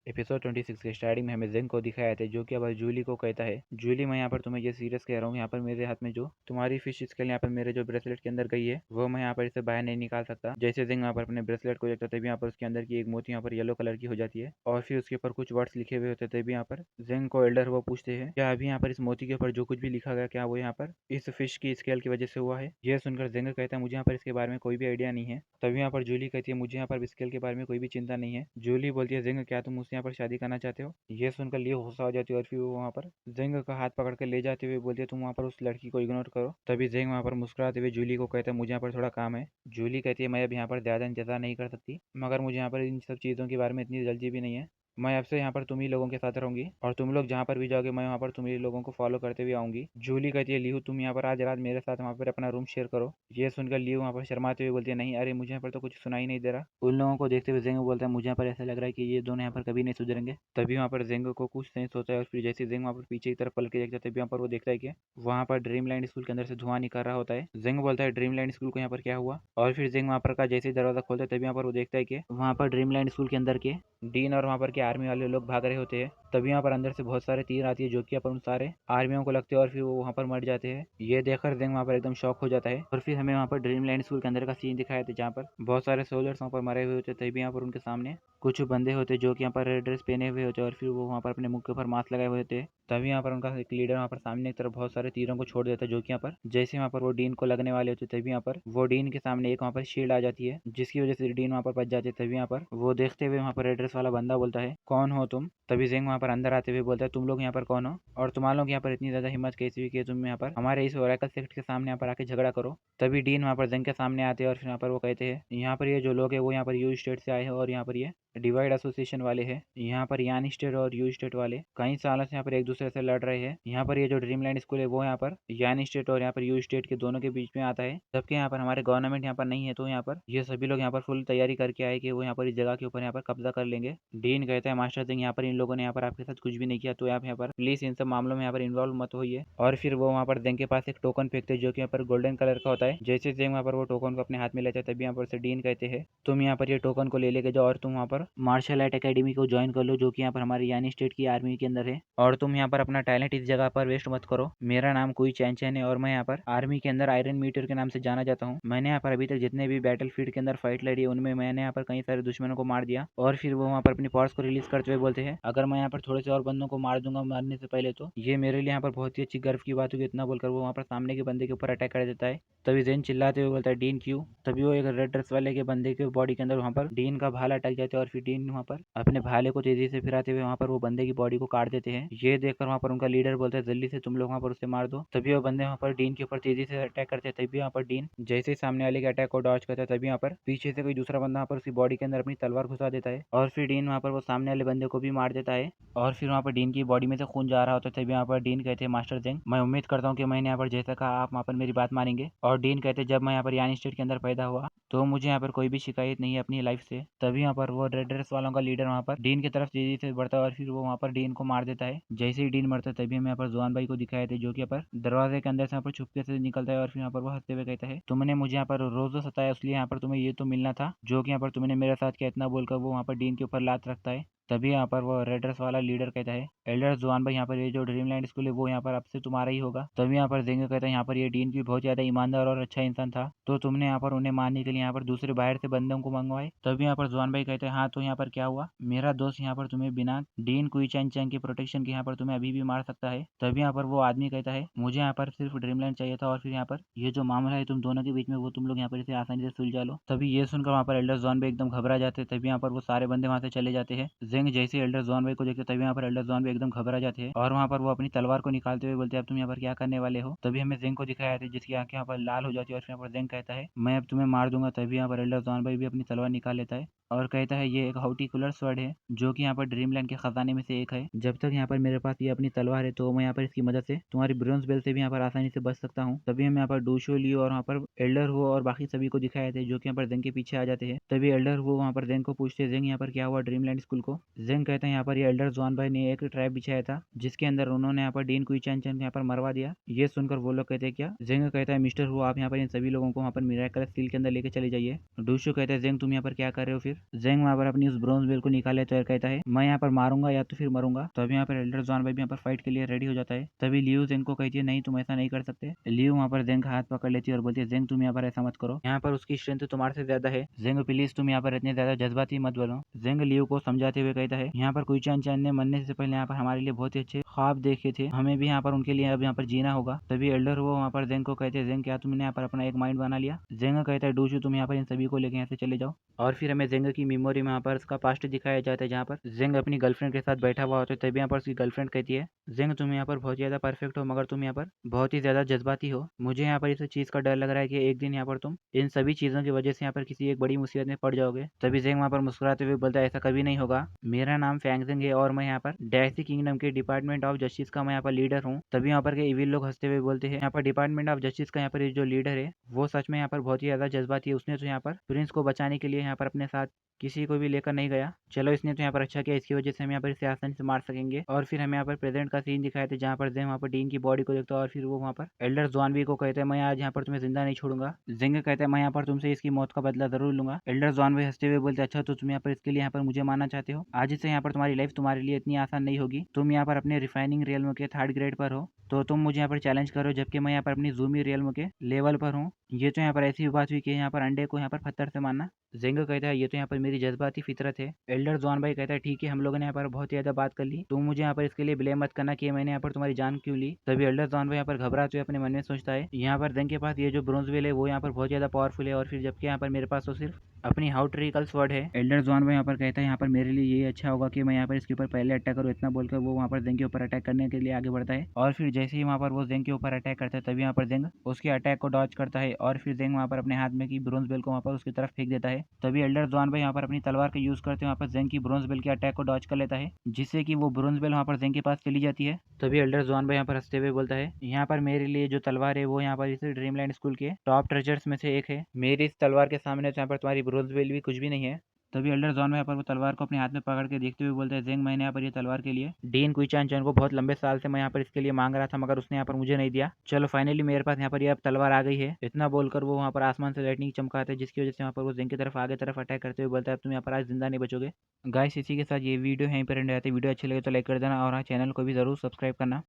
Episode 26 के starting में हमें जिंग को दिखाया था, जो कि अब जूली को कहता है, जूली मैं यहाँ पर तुम्हें ये सीरियस कह रहा हूँ, यहाँ पर मेरे हाथ में जो तुम्हारी फिश स्केल यहाँ पर मेरे जो ब्रेसलेट के अंदर गई है वो मैं यहाँ पर इसे बाहर नहीं निकाल सकता। जैसे जिंग यहाँ पर अपने ब्रेसलेट को देखता तभी यहाँ पर उसके अंदर की एक मोती यहाँ पर येलो कलर की हो जाती है और फिर उसके ऊपर कुछ वर्ड्स लिखे हुए होते हैं। तभी यहाँ पर जिंग को एल्डर वो पूछते हैं, क्या अभी यहाँ पर इस मोती के ऊपर जो कुछ भी लिखा गया क्या वो यहाँ पर इस फिश की स्केल की वजह से हुआ है? यह सुनकर जिंग कहता है, मुझे यहाँ पर इसके बारे में कोई भी आइडिया नहीं है। तभी यहाँ पर जूली कहती है, मुझे यहाँ पर स्केल के बारे में कोई भी चिंता नहीं है। जूली बोलती है, जिंग क्या तुम मुझसे यहाँ पर शादी करना चाहते हो? ये सुनकर लियो गुस्सा हो जाती है और फिर वो वहाँ पर जिंग का हाथ पकड़ कर ले जाते हुए बोलती है, तुम वहाँ पर उस लड़की को इग्नोर करो। तभी जिंग वहाँ पर मुस्कुराते हुए जूली को कहता है, मुझे यहाँ पर थोड़ा काम है। जूली कहती है, मैं अब यहाँ पर ज़्यादा इंतजार नहीं कर सकती, मगर मुझे यहाँ पर इन सब चीज़ों के बारे में इतनी जल्दी भी नहीं है। मैं अब से यहाँ पर तुम ही लोगों के साथ रहूंगी और तुम लोग जहाँ पर भी जाओगे मैं वहाँ पर तुम ही लोगों को फॉलो करते हुए आऊंगी। जूली कहती है, लियो तुम यहाँ पर आज रात मेरे साथ वहाँ पर अपना रूम शेयर करो। ये सुनकर लियो वहाँ पर शर्माते हुए बोलती है, नहीं अरे मुझे यहाँ पर तो कुछ सुनाई नहीं दे रहा। उन लोगों को देखते हुए जेंग बोलता है, मुझे यहाँ पर ऐसा लग रहा है कि ये दोनों यहाँ पर कभी नहीं सुधरेंगे। तभी वहाँ पर जेंग को कुछ सेंस होता है और फिर जैसे जेंग वहाँ पर पीछे की तरफ पलट के देखता है तभी वहाँ पर वो देखता है कि वहाँ पर ड्रीमलैंड स्कूल के अंदर से धुआं निकल रहा होता है। जेंग बोलता है, ड्रीमलैंड स्कूल को यहाँ पर क्या हुआ? और फिर जेंग वहाँ पर का जैसे ही दरवाजा खोलता है तभी वहाँ पर वो देखता है कि वहाँ पर ड्रीमलैंड स्कूल के अंदर के डीन और वहाँ पर के आर्मी वाले लोग भाग रहे होते हैं। तभी यहाँ पर अंदर से बहुत सारे तीर आती है जो कि अपन उन सारे आर्मियों को लगते हैं और फिर वो वहाँ पर मर जाते हैं। ये देखकर जिंग वहाँ पर एकदम शॉक हो जाता है और फिर हमें वहाँ पर ड्रीमलैंड स्कूल के अंदर का सीन दिखाया था जहाँ पर बहुत सारे सोल्जर्स वहाँ पर मरे हुए होते। तभी यहाँ पर उनके सामने कुछ बंदे होते जो कि यहाँ पर रेड ड्रेस पहने हुए होते और फिर वो वहाँ पर अपने मुख के ऊपर मास्क लगाए हुए होते। तभी यहाँ पर उनका एक लीडर वहाँ पर सामने की तरफ बहुत सारे तीरों को छोड़ देता है जो कि यहाँ पर जैसे वहाँ पर वो डीन को लगने वाले होते तभी यहाँ पर वो डीन के सामने एक वहाँ पर शील्ड आ जाती है जिसकी वजह से डीन वहाँ पर बच जाते। तभी यहाँ पर वो देखते हुए वहाँ पर रेड ड्रेस वाला बंदा बोलता है, कौन हो तुम? तभी जिंग वहाँ पर अंदर आते हुए बोलता है, तुम लोग यहाँ पर कौन हो और तुम लोग यहाँ पर इतनी ज्यादा हिम्मत कैसी हुई कि तुम यहाँ पर हमारे इस ओरेकल सेक्ट के सामने यहाँ पर आके झगड़ा करो? तभी डीन वहाँ पर जिंग के सामने आते हैं और फिर यहाँ पर वो कहते हैं, यहाँ पर ये जो लोग हैं वो यहाँ पर यू स्टेट से आए हैं और यहाँ पर ये डिवाइड एसोसिएशन वाले हैं। यहाँ पर यान स्टेट और यू स्टेट वाले कई सालों से यहाँ पर एक दूसरे से लड़ रहे हैं। यहाँ पर ये जो ड्रीमलैंड स्कूल है वो यहाँ पर यान स्टेट और यहाँ पर यू स्टेट के दोनों के बीच में आता है, जबकि यहाँ पर हमारे गवर्नमेंट यहाँ पर नहीं है। तो यहाँ पर ये सभी लोग यहाँ पर फुल तैयारी करके आए कि वो यहाँ पर इस जगह के ऊपर यहाँ पर कब्जा कर लेंगे। डीन कहता है, मास्टर सिंह यहाँ पर इन लोगों ने यहाँ पर आपके साथ कुछ भी नहीं किया, तो आप यहाँ पर प्लीज इन सब मामलों में यहाँ पर इन्वॉल्व मत होइए। और फिर वो वहाँ पर जेंग के पास एक टोकन फेंकते हैं जो कि यहाँ पर गोल्डन कलर का होता है। जैसे जेंग वहाँ पर वो टोकन को अपने हाथ में लेते हैं तभी यहाँ पर से डीन कहते हैं, तुम यहाँ पर ये टोकन को ले लेके जाओ और तुम वहाँ पर मार्शल आर्ट एकेडमी को ज्वाइन कर लो जो कि यहाँ पर हमारी यानी स्टेट की आर्मी के अंदर है। और तुम यहाँ पर अपना टैलेंट इस जगह पर वेस्ट मत करो। मेरा नाम कोई चैन चैन है और मैं यहाँ पर आर्मी के अंदर आयरन मीटर के नाम से जाना जाता हूँ। मैंने यहाँ पर अभी तक जितने भी बैटल फील्ड के अंदर फाइट लड़ी है उनमें मैंने यहाँ पर कई सारे दुश्मनों को मार दिया। और फिर वो वहाँ पर अपनी पावर्स को रिलीज करते हुए बोलते हैं, अगर मैं यहाँ पर थोड़े से और बंदों को मार दूंगा मारने से पहले तो ये मेरे लिए यहाँ पर बहुत ही अच्छी गर्व की बात होगी। इतना बोलकर वो वहाँ पर सामने के बंदे के ऊपर अटैक कर देता है। तभी जेन चिल्लाते हुए बोलता है, डीन क्यों? तभी वो एक रेड ड्रेस वाले के बंदे के बॉडी के अंदर वहाँ पर डीन का भाला अटक जाता है और फिर डीन वहाँ पर अपने भाले को तेजी से फिराते हुए वहाँ पर वो बंदे की बॉडी को काट देते हैं। ये देखकर वहाँ पर उनका लीडर बोलता है, जल्दी से तुम लोग वहाँ पर उसे मार दो। तभी वो बंदे वहाँ पर डीन के ऊपर तेजी से अटैक करते हैं। तभी वहाँ पर डीन जैसे ही सामने वाले के अटैक को डॉज करता है तभी यहाँ पर पीछे से कोई दूसरा बंदा वहाँ पर उसकी बॉडी के अंदर अपनी तलवार घुसा देता है और फिर डीन वहाँ पर वो सामने वाले बंदे को भी मार देता है। और फिर वहाँ पर डीन की बॉडी में से खून जा रहा होता है। तभी वहाँ पर डीन कहते हैं, मास्टर जेंग मैं उम्मीद करता हूँ कि मैंने यहाँ पर जैसा कहा आप वहाँ पर मेरी बात मानेंगे। और डीन कहते हैं, जब मैं यहाँ पर यानी स्टेट के अंदर पैदा हुआ तो मुझे यहाँ पर कोई भी शिकायत नहीं है अपनी लाइफ से। तभी यहाँ पर वो रेड ड्रेस वालों का लीडर वहाँ पर डीन की तरफ तेजी से बढ़ता है और फिर वो वहाँ पर डीन को मार देता है। जैसे ही डीन मरता है तभी हमें यहाँ पर जुआन भाई को दिखाए थे जो कि यहाँ पर दरवाजे के अंदर से यहाँ पर छुपके से निकलता है और फिर यहाँ पर वो हंसते हुए कहता है, तुमने मुझे यहाँ पर रोज सताया इसलिए यहाँ पर तुम्हें ये तो मिलना था जो कि यहाँ पर तुमने मेरे साथ किया। इतना बोलकर वो वहाँ पर डीन के ऊपर लात रखता है। तभी यहाँ पर वो रेड ड्रेस वाला लीडर कहता है, एल्डर जुआन भाई यहाँ पर ये जो ड्रीमलैंड स्कूल है वो यहाँ पर अब से तुम्हारा ही होगा। तभी यहाँ पर जेंगे कहता है, यहाँ पर ये डीन भी बहुत ज्यादा ईमानदार और अच्छा इंसान था तो तुमने यहाँ पर उन्हें मारने के लिए यहाँ पर दूसरे बाहर से बंदों को मंगवाए। तभी यहाँ पर जुआन भाई कहते हैं, हाँ तो यहाँ पर क्या हुआ, मेरा दोस्त यहाँ पर तुम्हें बिना डीन कुई चैन चैन की प्रोटेक्शन के यहाँ पर तुम्हें अभी भी मार सकता है। तभी यहाँ पर वो आदमी कहता है, मुझे यहाँ पर सिर्फ ड्रीमलैंड चाहिए था और फिर यहाँ पर ये जो मामला है तुम दोनों के बीच में वो तुम लोग यहाँ पर इसे आसानी से सुलझा लो। तभी ये सुनकर वहाँ पर एल्डर जॉन भाई एकदम घबरा जाते हैं। तभी यहाँ पर वो सारे बंदे वहाँ से चले जाते हैं। जेंग जैसे एल्डर जॉन भाई को देखते तभी यहाँ पर एल्डर जॉन भाई एकदम घबरा जाते हैं और वहाँ पर वो अपनी तलवार को निकालते हुए बोलते हैं, अब तुम यहाँ पर क्या करने वाले हो? तभी हमें जेंग को दिखाया जाता है जिसकी आंखें यहाँ पर लाल हो जाती है और फिर यहाँ पर जेंग कहता है, मैं अब तुम्हें मार दूंगा। तभी यहाँ पर एल्डर जॉन भाई भी अपनी तलवार निकाल लेता है और कहता है, ये एक हार्टिकुलर स्वर्ड है जो कि यहाँ पर ड्रीमलैंड के खजाने में से एक है। जब तक यहाँ पर मेरे पास ये अपनी तलवार है तो मैं यहाँ पर इसकी मदद से तुम्हारी ब्रोंज बेल से भी यहाँ पर आसानी से बच सकता हूँ। तभी हम यहाँ पर डूशो लियो और वहाँ पर एल्डर हो और बाकी सभी को दिखाए थे जो कि यहाँ पर जेंग के पीछे आ जाते हैं। तभी एल्डर हो वहाँ पर जेंग को पूछते हैं, जेंग यहाँ पर क्या हुआ ड्रीमलैंड स्कूल को? जेंग कहते हैं, यहाँ पर ये एल्डर जॉन भाई ने एक ट्रैप बिछाया था जिसके अंदर उन्होंने यहाँ पर डीन कुई चैन चैन यहाँ पर मरवा दिया। ये सुनकर वो लोग कहते हैं, क्या? जेंग कहता है, मिस्टर हो आप यहाँ पर इन सभी लोगों को वहाँ पर मिराकल स्टील के अंदर लेके चले जाइए। डूशो कहते हैं, जेंग तुम यहाँ पर क्या कर रहे हो फिर? जेंग वहाँ पर अपनी उस ब्रोंज बेल को निकाल लेता है और कहता है मैं यहाँ पर मारूंगा या तो फिर मरूंगा। तभी यहाँ पर एल्डर ज़ुआनबाई भी यहाँ पर फाइट के लिए रेडी हो जाता है। तभी लियू जेंग को कहती है नहीं तुम ऐसा नहीं कर सकते। लियू वहाँ पर जेंग का हाथ पकड़ लेती है और बोलती है जेंग तुम यहाँ पर ऐसा मत करो, यहाँ पर उसकी स्ट्रेंथ तुम्हारे से ज्यादा है। जेंग प्लीज तुम यहाँ पर इतने ज्यादा जज्बाती मत बनो। जेंग लियू को समझाते हुए कहता है यहाँ पर कुई चान चान ने मरने से पहले यहाँ पर हमारे लिए बहुत ही अच्छे ख्वाब देखे थे, हमें भी यहाँ पर उनके लिए अब यहाँ पर जीना होगा। तभी एल्डर वो वहाँ पर जेंग को कहते हैं जेंग क्या तुमने यहाँ पर अपना एक माइंड बना लिया। जेंग कहता है डूशू तुम यहाँ पर इन सभी को लेकर यहाँ से चले जाओ। और फिर हमें जेंग की मेमोरी में यहाँ पर उसका पास्ट दिखाया जाता है जहाँ पर जेंग अपनी गर्लफ्रेंड के साथ बैठा हुआ होता है। तभी यहाँ पर उसकी गर्लफ्रेंड कहती है जेंग तुम यहाँ पर बहुत ज्यादा परफेक्ट हो मगर तुम यहाँ पर बहुत ही ज्यादा जज्बाती हो। मुझे यहाँ पर इस चीज का डर लग रहा है कि एक दिन यहाँ पर तुम इन सभी चीजों की वजह से यहाँ पर किसी एक बड़ी मुसीबत में पड़ जाओगे। तभी जेंग वहाँ पर मुस्कुराते हुए बोलता है ऐसा कभी नहीं होगा, मेरा नाम फैंगजेंग है और मैं यहाँ पर डैसी किंगडम के डिपार्टमेंट ऑफ जस्टिस का मैं यहाँ पर लीडर हूँ। तभी यहाँ पर के इविल लोग हंसते हुए बोलते हैं यहाँ पर डिपार्टमेंट ऑफ जस्टिस का यहाँ पर जो लीडर है वो सच में यहाँ पर बहुत ही ज्यादा जज्बाती है। उसने तो यहाँ पर प्रिंस को बचाने के लिए यहाँ पर अपने साथ किसी को भी लेकर नहीं गया। चलो इसने तो यहाँ पर अच्छा किया, इसकी वजह से हम यहाँ पर इसे आसानी से मार सकेंगे। और फिर हमें यहाँ पर प्रेजेंट का सीन दिखाया था जहाँ पर जेंग वहाँ पर डीन की बॉडी को देखता है और फिर वो वहाँ पर एल्डर ज़ुआनबी को कहते हैं मैं आज यहाँ पर तुम्हें जिंदा नहीं छोड़ूंगा। जेंग कहता है मैं यहाँ पर तुमसे इसकी मौत का बदला जरूर लूंगा। एल्डर ज़ुआनबी हंसते हुए बोलते अच्छा तो तुम यहाँ पर इसके लिए यहाँ पर मुझे मानना चाहते हो। आज से यहाँ पर तुम्हारी लाइफ तुम्हारे लिए इतनी आसान नहीं होगी। तुम यहाँ पर अपने रिफाइनिंग रियल्म के 3rd ग्रेड पर हो तो तुम मुझे यहाँ पर चैलेंज करो जबकि मैं यहाँ पर अपनी जूमी रियल्म के लेवल पर हूँ। ये तो यहाँ पर ऐसी बात हुई कि यहाँ पर अंडे को यहाँ पर पत्थर से मारना। जेंग कहता है ये तो यहाँ पर मेरी जज्बाती फितरत है। एल्डर ज़ुआनबाई कहता है ठीक है हम लोगों ने यहाँ पर बहुत ज्यादा बात कर ली, तुम मुझे यहाँ पर इसके लिए ब्लेम मत करना कि मैंने यहाँ पर तुम्हारी जान क्यों ली। तभी एल्डर ज़ुआनबाई यहाँ पर घबराते हुए अपने मन में सोचता है यहाँ पर जेंग के पास ये जो ब्रोंज वेल है वो यहाँ पर बहुत ज्यादा पावरफुल है और फिर जबकि यहाँ पर मेरे पास तो सिर्फ अपनी हाउ ट्रिकल स्वर्ड है। एल्डर ज़ुआनबाई यहाँ पर कहता है यहाँ पर मेरे लिए ये अच्छा होगा कि मैं यहाँ पर इसके ऊपर पहले अटैक करूँ। इतना बोलकर वो वहाँ पर जेंग के ऊपर अटैक करने के लिए आगे बढ़ता है और फिर जैसे ही वहाँ पर वो जेंग के ऊपर अटैक करता है तभी यहाँ पर जेंग उसके अटैक को डॉज करता है और फिर जेंग वहाँ पर अपने हाथ में की ब्रोंज बेल को वहाँ पर उसकी तरफ फेंक देता है। तभी एल्डर ज़ुआनबाई यहाँ पर अपनी तलवार का यूज करते वहाँ पर जेंग की ब्रोंज बेल के अटैक को डॉज कर लेता है जिससे कि वो ब्रोंज बेल वहाँ पर जेंग के पास चली जाती है। तभी एल्डर ज़ुआनबाई यहाँ पर हंसते हुए बोलता है यहाँ पर मेरे लिए जो तलवार है वो यहाँ पर इस ड्रीमलैंड स्कूल के टॉप ट्रेजर्स में से एक है। मेरी इस तलवार के सामने तो यहाँ पर तुम्हारी ब्रोंज बेल भी कुछ भी नहीं है। तभी एल्डर ज़ुआनबाई यहाँ पर वो तलवार को अपने हाथ में पकड़ के देखते हुए बोलते हैं जेंग मैंने यहाँ पर ये तलवार के लिए डीन कुईचान चैन को बहुत लंबे साल से मैं यहाँ पर इसके लिए मांग रहा था मगर उसने यहाँ पर मुझे नहीं दिया। चलो फाइनली मेरे पास यहाँ पर ये अब तलवार आ गई है। इतना बोलकर वो वहाँ पर आसमान से लाइटनिंग चमकाते हैं जिसकी वजह से यहाँ पर वो जेंग की तरफ आगे तरफ अटैक करते हुए बोलता है तुम यहाँ पर आज जिंदा नहीं बचोगे। गाइस इसी के साथ ये वीडियो यहीं पर एंड आते। वीडियो अच्छी लगे तो लाइक कर देना और हाँ चैनल को भी जरूर सब्सक्राइब करना।